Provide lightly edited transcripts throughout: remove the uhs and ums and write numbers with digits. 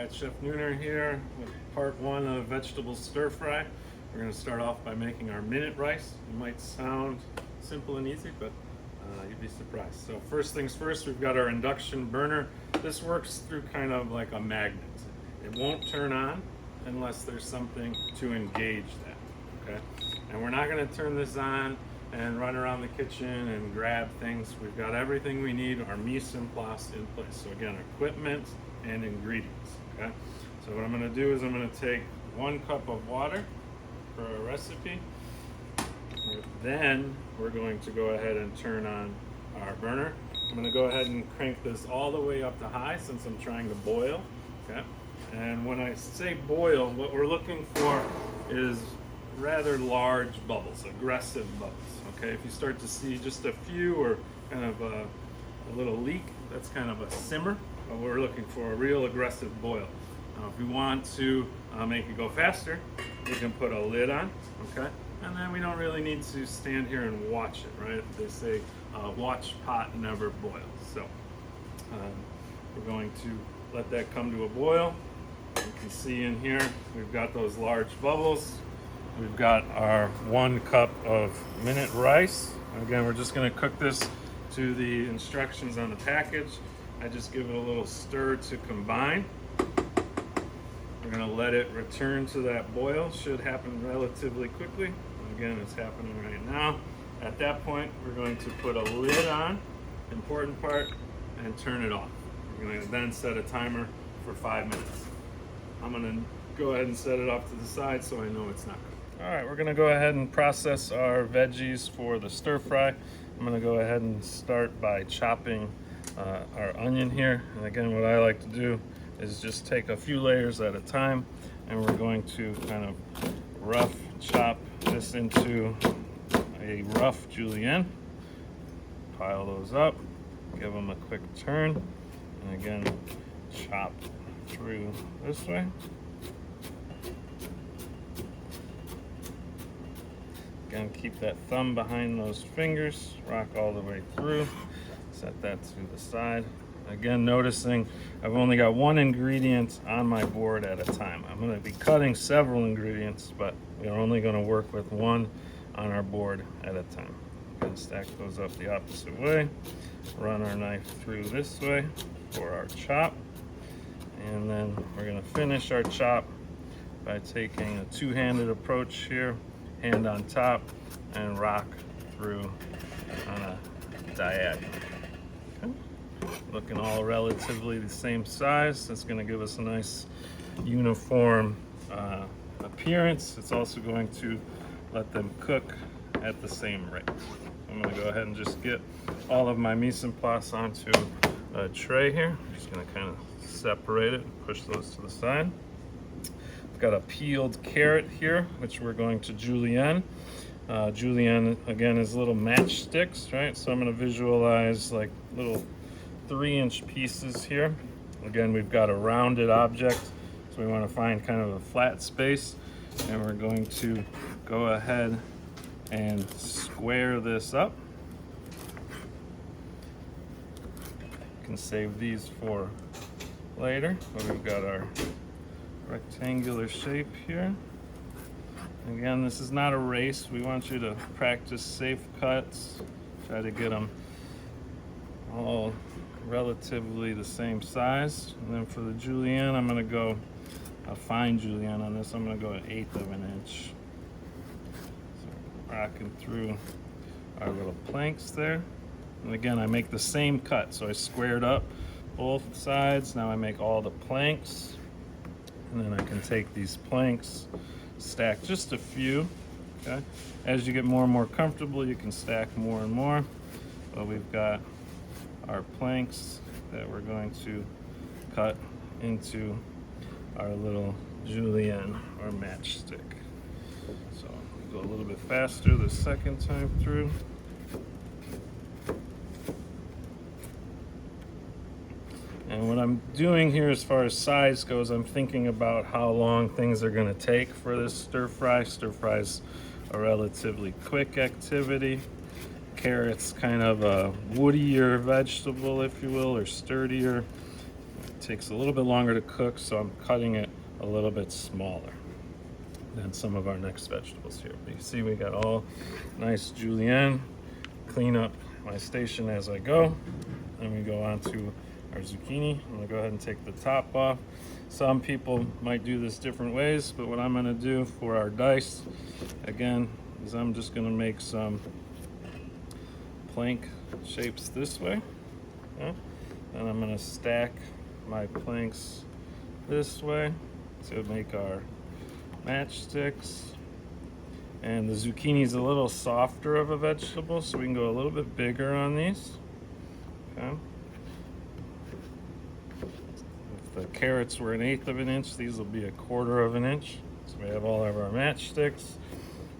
got Chef Nooner here with part one of vegetable stir fry. We're going to start off by making our minute rice. It might sound simple and easy, but you'd be surprised. So first things first, we've got our induction burner. This works through kind of like a magnet. It won't turn on unless there's something to engage that, okay? And we're not going to turn this on and run around the kitchen and grab things. We've got everything we need, our mise en place in place. So again, equipment and ingredients, okay? So what I'm gonna do is I'm gonna take 1 cup of water for a recipe. Then we're going to go ahead and turn on our burner. I'm gonna go ahead and crank this all the way up to high since I'm trying to boil, okay? And when I say boil, what we're looking for is rather large bubbles, aggressive bubbles, okay? If you start to see just a few or kind of a little leak, that's kind of a simmer. But we're looking for a real aggressive boil. If you want to make it go faster, you can put a lid on, okay? And then we don't really need to stand here and watch it, right? They say watch pot never boil. So we're going to let that come to a boil. You can see in here, we've got those large bubbles. We've got our 1 cup of minute rice. Again, we're just gonna cook this to the instructions on the package. I just give it a little stir to combine. We're gonna let it return to that boil. Should happen relatively quickly. Again, it's happening right now. At that point, we're going to put a lid on, important part, and turn it off. We're gonna then set a timer for 5 minutes. I'm gonna go ahead and set it off to the side so I know it's not cooked. All right, we're gonna go ahead and process our veggies for the stir fry. I'm gonna go ahead and start by chopping our onion here. And again, what I like to do is just take a few layers at a time, and we're going to kind of rough chop this into a rough julienne. Pile those up, give them a quick turn, and again, chop through this way. Again, keep that thumb behind those fingers, rock all the way through, set that to the side. Again, noticing I've only got 1 ingredient on my board at a time. I'm gonna be cutting several ingredients, but we're only gonna work with 1 on our board at a time. Again, stack those up the opposite way, run our knife through this way for our chop, and then we're gonna finish our chop by taking a 2-handed approach here, hand on top, and rock through on a diagonal. Okay. Looking all relatively the same size. That's going to give us a nice uniform appearance. It's also going to let them cook at the same rate. I'm going to go ahead and just get all of my mise en place onto a tray here. I'm just going to kind of separate it and push those to the side. Got a peeled carrot here, which we're going to julienne. Julienne, again, is little matchsticks, right? So I'm gonna visualize like little 3-inch pieces here. Again, we've got a rounded object, so we wanna find kind of a flat space, and we're going to go ahead and square this up. You can save these for later, but we've got our rectangular shape here. Again, this is not a race. We want you to practice safe cuts. Try to get them all relatively the same size. And then for the julienne, I'm gonna go a fine julienne on this. I'm gonna go 1/8 of an inch. So rocking through our little planks there. And again, I make the same cut. So I squared up both sides. Now I make all the planks. And then I can take these planks, stack just a few, okay? As you get more and more comfortable, you can stack more and more. But we've got our planks that we're going to cut into our little julienne or matchstick. So go a little bit faster the second time through. And what I'm doing here as far as size goes, I'm thinking about how long things are gonna take for this stir fry. Stir fry's a relatively quick activity. Carrot's kind of a woodier vegetable, if you will, or sturdier. It takes a little bit longer to cook, so I'm cutting it a little bit smaller than some of our next vegetables here. But you see we got all nice julienne. Clean up my station as I go. Then we go on to our zucchini. I'm gonna go ahead and take the top off. Some people might do this different ways, but what I'm gonna do for our dice, again, is I'm just gonna make some plank shapes this way. Okay? And I'm gonna stack my planks this way to make our matchsticks. And the zucchini is a little softer of a vegetable, so we can go a little bit bigger on these. Okay. If the carrots were 1/8 of an inch, these will be 1/4 of an inch. So we have all of our matchsticks.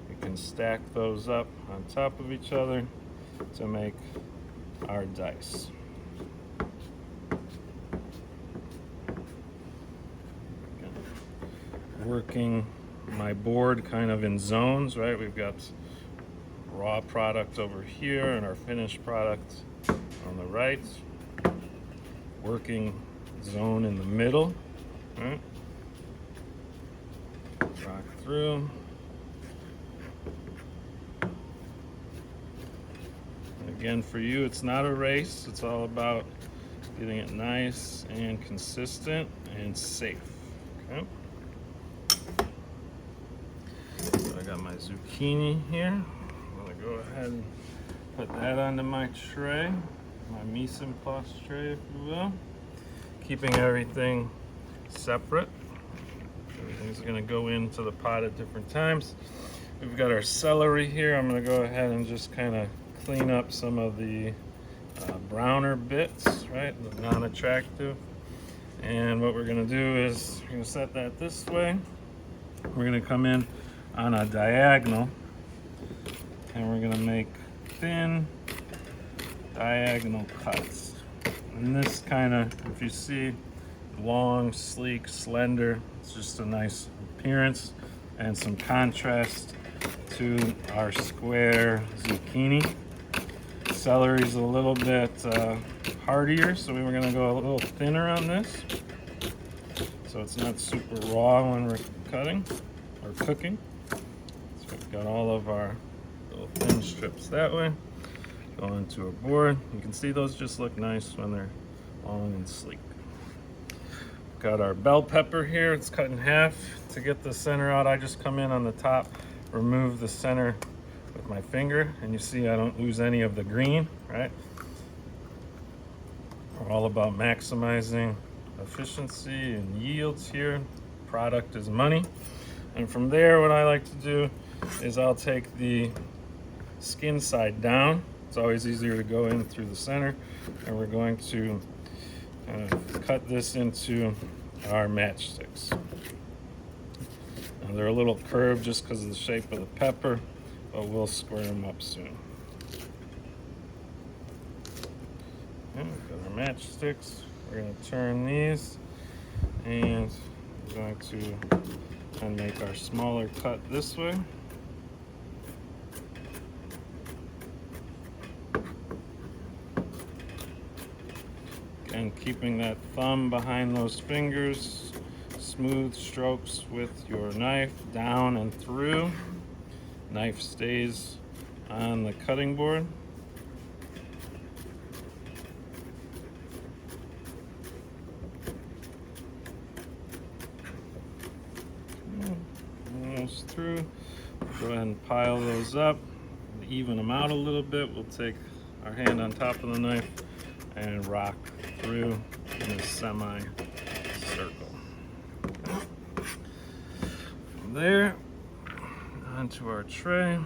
We can stack those up on top of each other to make our dice. Working my board kind of in zones, right? We've got raw product over here and our finished product on the right. Working zone in the middle, right? Rock through. And again, for you, it's not a race. It's all about getting it nice and consistent and safe, okay? I got my zucchini here. I'm gonna go ahead and put that onto my tray, my mise en place tray, if you will. Keeping everything separate. Everything's gonna go into the pot at different times. We've got our celery here. I'm gonna go ahead and just kind of clean up some of the browner bits, right? The non-attractive. And what we're gonna do is we're gonna set that this way. We're gonna come in on a diagonal, and we're gonna make thin diagonal cuts. And this kind of, if you see, long, sleek, slender, it's just a nice appearance and some contrast to our square zucchini. Celery's a little bit hardier, so we were gonna go a little thinner on this, so it's not super raw when we're cutting or cooking. We've got all of our little thin strips that way. Go into a board. You can see those just look nice when they're long and sleek. Got our bell pepper here. It's cut in half. To get the center out, I just come in on the top, remove the center with my finger, and you see I don't lose any of the green, right? We're all about maximizing efficiency and yields here. Product is money. And from there, what I like to do is I'll take the skin side down. It's always easier to go in through the center, and we're going to cut this into our matchsticks. Now they're a little curved just because of the shape of the pepper, but we'll square them up soon. Okay, we've got our matchsticks. We're going to turn these, and we're going to make our smaller cut this way. And keeping that thumb behind those fingers, smooth strokes with your knife down and through. Knife stays on the cutting board. Almost through. Go ahead and pile those up, even them out a little bit. We'll take our hand on top of the knife and rock through in a semi-circle. From there, onto our tray.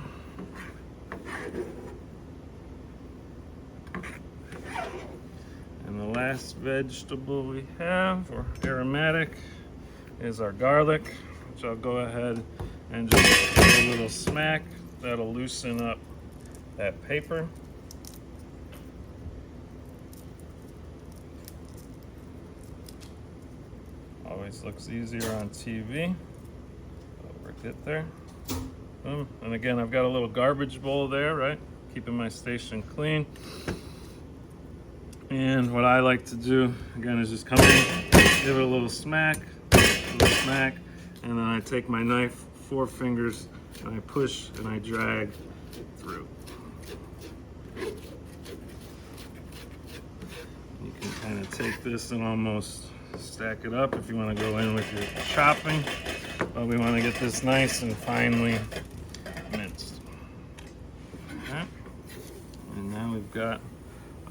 And the last vegetable we have, or aromatic, is our garlic, which I'll go ahead and just give a little smack. That'll loosen up that paper. Always looks easier on TV. We'll get there. And again, I've got a little garbage bowl there, right? Keeping my station clean. And what I like to do, again, is just come in, give it a little smack, and then I take my knife, 4 fingers, and I push and I drag through. You can kind of take this and almost stack it up if you want to go in with your chopping, but we want to get this nice and finely minced. Okay. And now we've got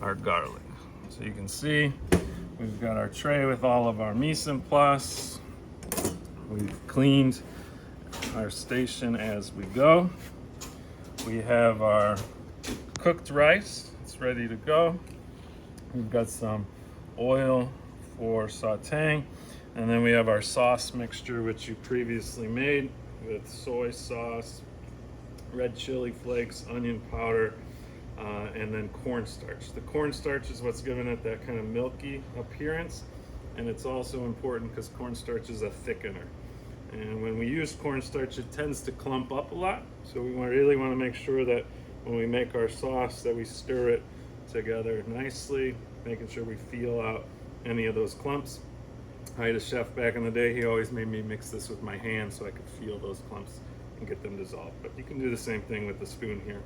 our garlic. So you can see we've got our tray with all of our mise en place. We've cleaned our station as we go. We have our cooked rice. It's ready to go. We've got some oil for sauteing. And then we have our sauce mixture, which you previously made with soy sauce, red chili flakes, onion powder, and then cornstarch. The cornstarch is what's giving it that kind of milky appearance, and it's also important because cornstarch is a thickener. And when we use cornstarch, it tends to clump up a lot, so we really want to make sure that when we make our sauce that we stir it together nicely, making sure we feel out any of those clumps. I had a chef back in the day, he always made me mix this with my hand so I could feel those clumps and get them dissolved. But you can do the same thing with the spoon here.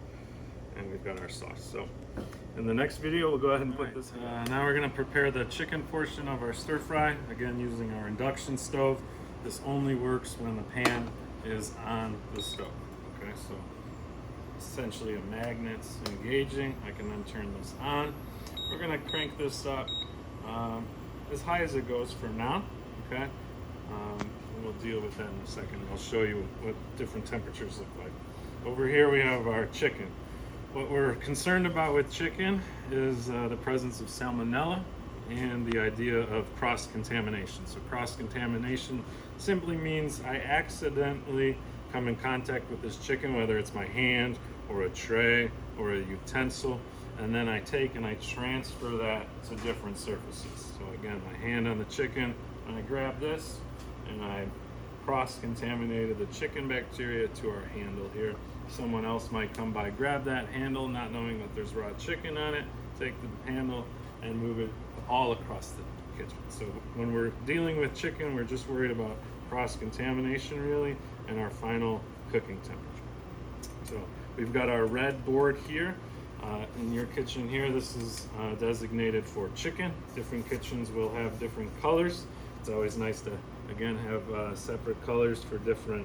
And we've got our sauce. So in the next video, we'll go ahead and put this. Now we're gonna prepare the chicken portion of our stir fry, again using our induction stove. This only works when the pan is on the stove. Okay, so essentially a magnet's engaging. I can then turn this on. We're gonna crank this up as high as it goes for now. Okay, and we'll deal with that in a second. I'll show you what different temperatures look like. Over here we have our chicken. What we're concerned about with chicken is the presence of salmonella and the idea of cross-contamination. So cross-contamination simply means I accidentally come in contact with this chicken, whether it's my hand or a tray or a utensil, and then I take and I transfer that to different surfaces. So again, my hand on the chicken, and I grab this and I cross-contaminated the chicken bacteria to our handle here. Someone else might come by, grab that handle, not knowing that there's raw chicken on it, take the handle and move it all across the kitchen. So when we're dealing with chicken, we're just worried about cross-contamination really and our final cooking temperature. So we've got our red board here. In your kitchen here, this is designated for chicken. Different kitchens will have different colors. It's always nice to, again, have separate colors for different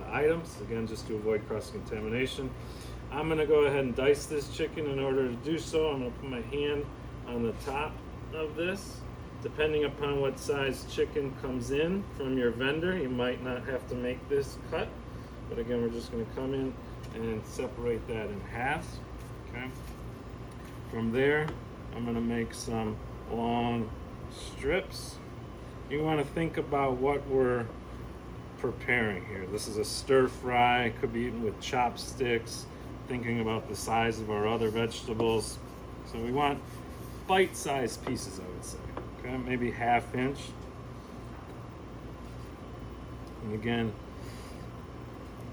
items, again, just to avoid cross-contamination. I'm gonna go ahead and dice this chicken. In order to do so, I'm gonna put my hand on the top of this. Depending upon what size chicken comes in from your vendor, you might not have to make this cut. But again, we're just gonna come in and separate that in half, okay? From there, I'm gonna make some long strips. You wanna think about what we're preparing here. This is a stir fry, could be eaten with chopsticks, thinking about the size of our other vegetables. So we want bite-sized pieces, I would say, okay? Maybe 1/2 inch. And again,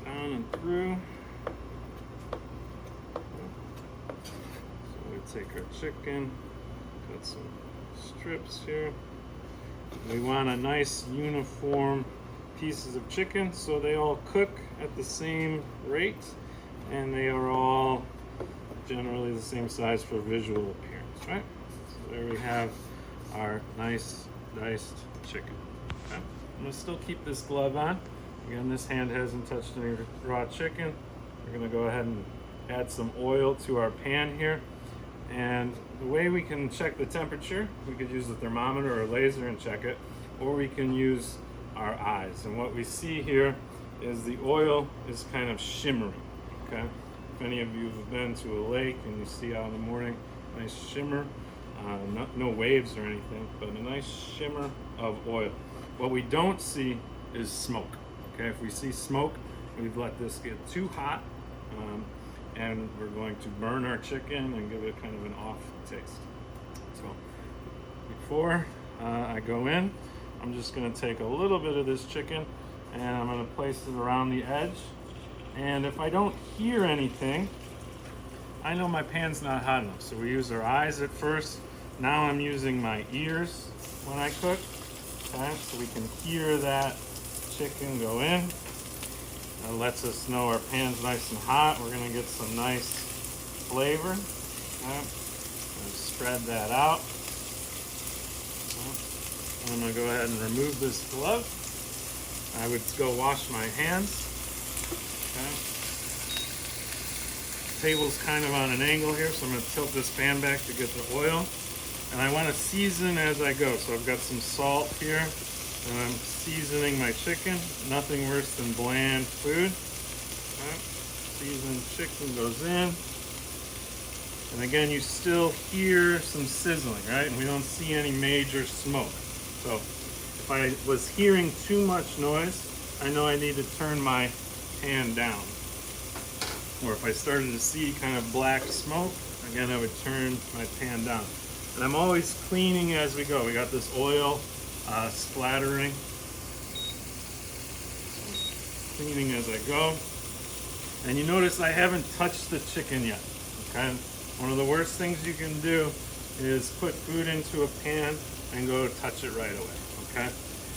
down and through. So we take our chicken, cut some strips here. We want a nice uniform pieces of chicken so they all cook at the same rate and they are all generally the same size for visual appearance, right? So there we have our nice diced chicken. Okay. I'm gonna still keep this glove on. Again, this hand hasn't touched any raw chicken. We're gonna go ahead and add some oil to our pan here. And the way we can check the temperature, we could use a thermometer or a laser and check it, or we can use our eyes. And what we see here is the oil is kind of shimmering, okay? If any of you have been to a lake and you see out in the morning, nice shimmer, no waves or anything, but a nice shimmer of oil. What we don't see is smoke, okay? If we see smoke, we've let this get too hot, and we're going to burn our chicken and give it kind of an off taste. So before I go in, I'm just gonna take a little bit of this chicken and I'm gonna place it around the edge. And if I don't hear anything, I know my pan's not hot enough. So we use our eyes at first Now I'm using my ears when I cook, okay? So we can hear that chicken go in. That lets us know our pan's nice and hot. We're gonna get some nice flavor. Okay? Spread that out. I'm gonna go ahead and remove this glove. I would go wash my hands. Okay. The table's kind of on an angle here, so I'm gonna tilt this pan back to get the oil. And I wanna season as I go. So I've got some salt here, and I'm seasoning my chicken. Nothing worse than bland food. Okay. Seasoned chicken goes in. And again, you still hear some sizzling, right? And we don't see any major smoke. So if I was hearing too much noise, I know I need to turn my pan down. Or if I started to see kind of black smoke, again, I would turn my pan down. And I'm always cleaning as we go. We got this oil splattering. So cleaning as I go. And you notice I haven't touched the chicken yet, okay? One of the worst things you can do is put food into a pan and go touch it right away, okay?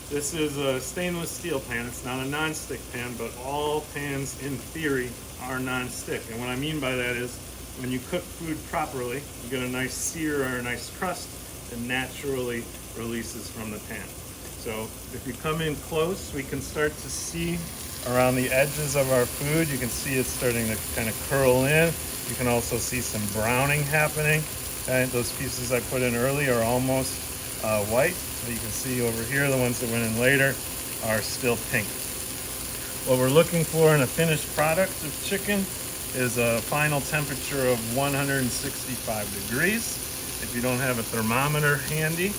This is a stainless steel pan. It's not a non-stick pan, but all pans in theory are non-stick. And what I mean by that is when you cook food properly, you get a nice sear or a nice crust that naturally releases from the pan. So if you come in close, we can start to see around the edges of our food. You can see it's starting to kind of curl in. You can also see some browning happening. And those pieces I put in early are almost white. So you can see over here, the ones that went in later are still pink. What we're looking for in a finished product of chicken is a final temperature of 165 degrees. If you don't have a thermometer handy,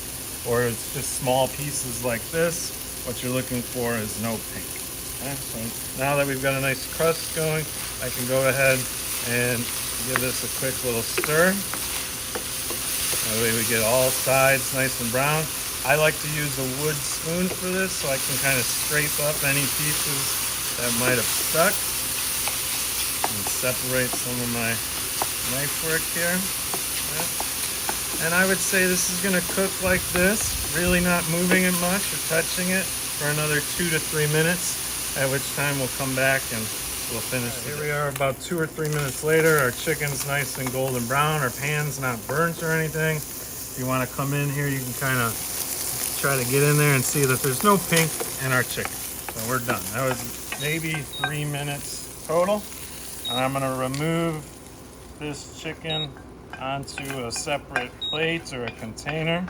or it's just small pieces like this, what you're looking for is no pink. Okay? So now that we've got a nice crust going, I can go ahead and give this a quick little stir. That way we get all sides nice and brown. I like to use a wood spoon for this so I can kind of scrape up any pieces that might have stuck. And separate some of my knife work here. Okay. And I would say this is gonna cook like this, really not moving it much or touching it for another 2 to 3 minutes, at which time we'll come back and we'll finish. Here we are about 2 or 3 minutes later. Our chicken's nice and golden brown. Our pan's not burnt or anything. If you want to come in here, you can kind of try to get in there and see that there's no pink in our chicken. So we're done. That was maybe 3 minutes total. And I'm going to remove this chicken onto a separate plate or a container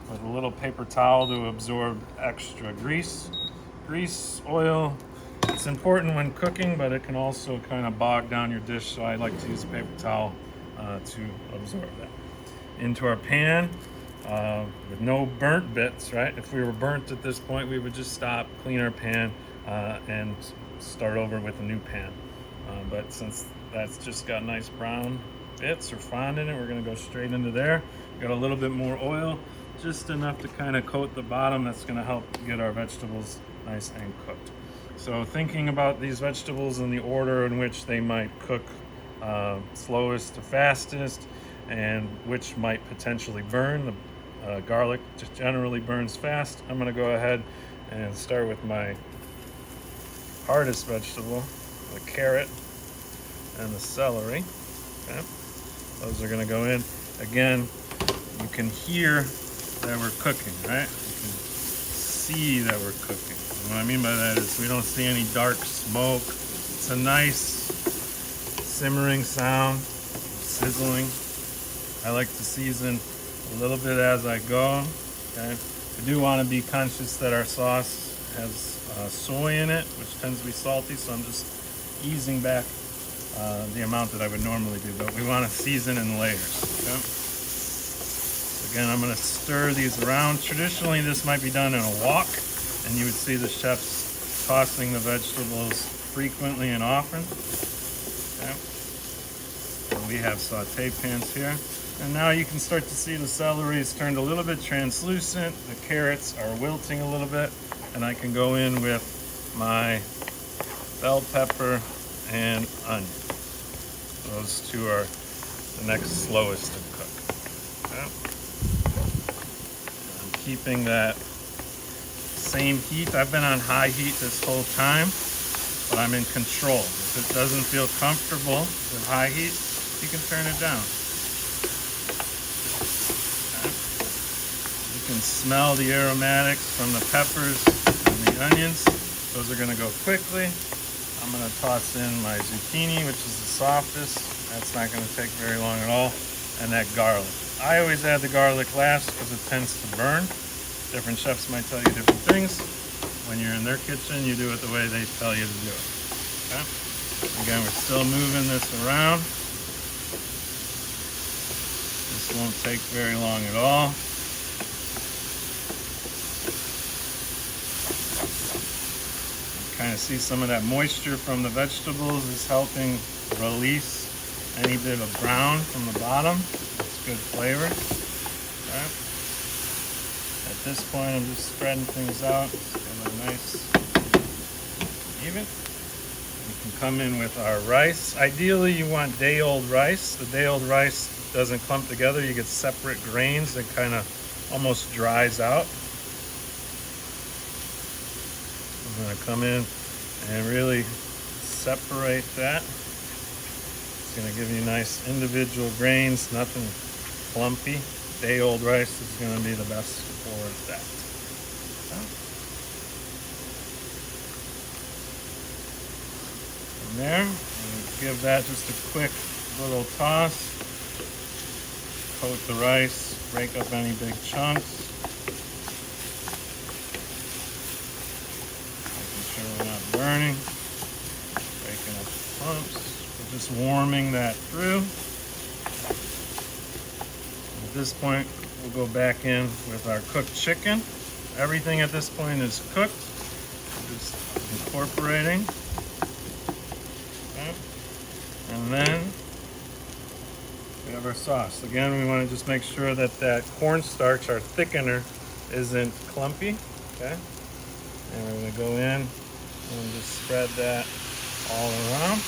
with a little paper towel to absorb extra grease. Grease, oil, it's important when cooking, but it can also kind of bog down your dish, so I like to use a paper towel to absorb that. Into our pan with no burnt bits, right? If we were burnt at this point, we would just stop, clean our pan, and start over with a new pan. But since that's just got nice brown bits or fond in it, we're gonna go straight into there. Got a little bit more oil, just enough to kind of coat the bottom. That's gonna help get our vegetables nice and cooked. So thinking about these vegetables in the order in which they might cook, slowest to fastest, and which might potentially burn. The garlic just generally burns fast. I'm gonna go ahead and start with my hardest vegetable, the carrot and the celery. Okay. Those are gonna go in. Again, you can hear that we're cooking, right? You can see that we're cooking. And what I mean by that is we don't see any dark smoke. It's a nice simmering sound, sizzling. I like to season a little bit as I go. Okay. I do want to be conscious that our sauce has soy in it, which tends to be salty, so I'm just easing back the amount that I would normally do, but we want to season in layers. Okay? So again, I'm going to stir these around. Traditionally, this might be done in a wok, and you would see the chefs tossing the vegetables frequently and often. Okay? So we have saute pans here. And now you can start to see the celery is turned a little bit translucent. The carrots are wilting a little bit. And I can go in with my bell pepper and onion. Those two are the next slowest to cook. Okay. I'm keeping that same heat. I've been on high heat this whole time, but I'm in control. If it doesn't feel comfortable with high heat, you can turn it down. Okay. You can smell the aromatics from the peppers and the onions. Those are gonna go quickly. I'm gonna toss in my zucchini, which is the softest. That's not gonna take very long at all. And that garlic. I always add the garlic last because it tends to burn. Different chefs might tell you different things. When you're in their kitchen, you do it the way they tell you to do it. Okay? Again, we're still moving this around. This won't take very long at all. Kind of see some of that moisture from the vegetables is helping release any bit of brown from the bottom. It's good flavor. Okay. At this point, I'm just spreading things out so they're nice, even. We can come in with our rice. Ideally, you want day-old rice. The day-old rice doesn't clump together. You get separate grains that kind of almost dries out. I'm going to come in and really separate that. It's going to give you nice individual grains, nothing clumpy. Day-old rice is going to be the best for that. From there, give that just a quick little toss. Coat the rice, break up any big chunks. We're not burning, breaking up the clumps. We're just warming that through. At this point, we'll go back in with our cooked chicken. Everything at this point is cooked. We're just incorporating. Okay. And then we have our sauce. Again, we want to just make sure that that cornstarch, our thickener, isn't clumpy. Okay. And we're going to go in and just spread that all around.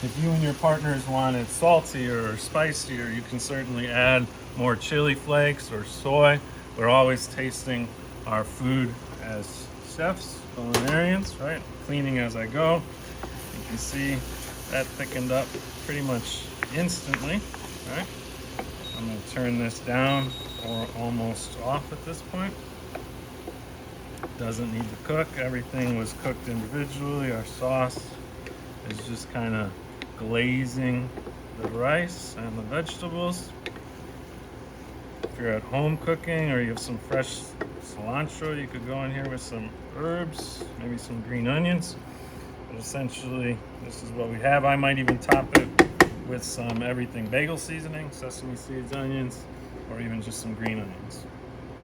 If you and your partners want it saltier or spicier, you can certainly add more chili flakes or soy. We're always tasting our food as chefs, culinarians, right? Cleaning as I go. You can see that thickened up pretty much instantly, right? I'm going to turn this down or almost off at this point. Doesn't need to cook. Everything was cooked individually. Our sauce is just kind of glazing the rice and the vegetables. If you're at home cooking or you have some fresh cilantro, you could go in here with some herbs, maybe some green onions. But essentially, this is what we have. I might even top it with some everything bagel seasoning, sesame seeds, onions, or even just some green onions.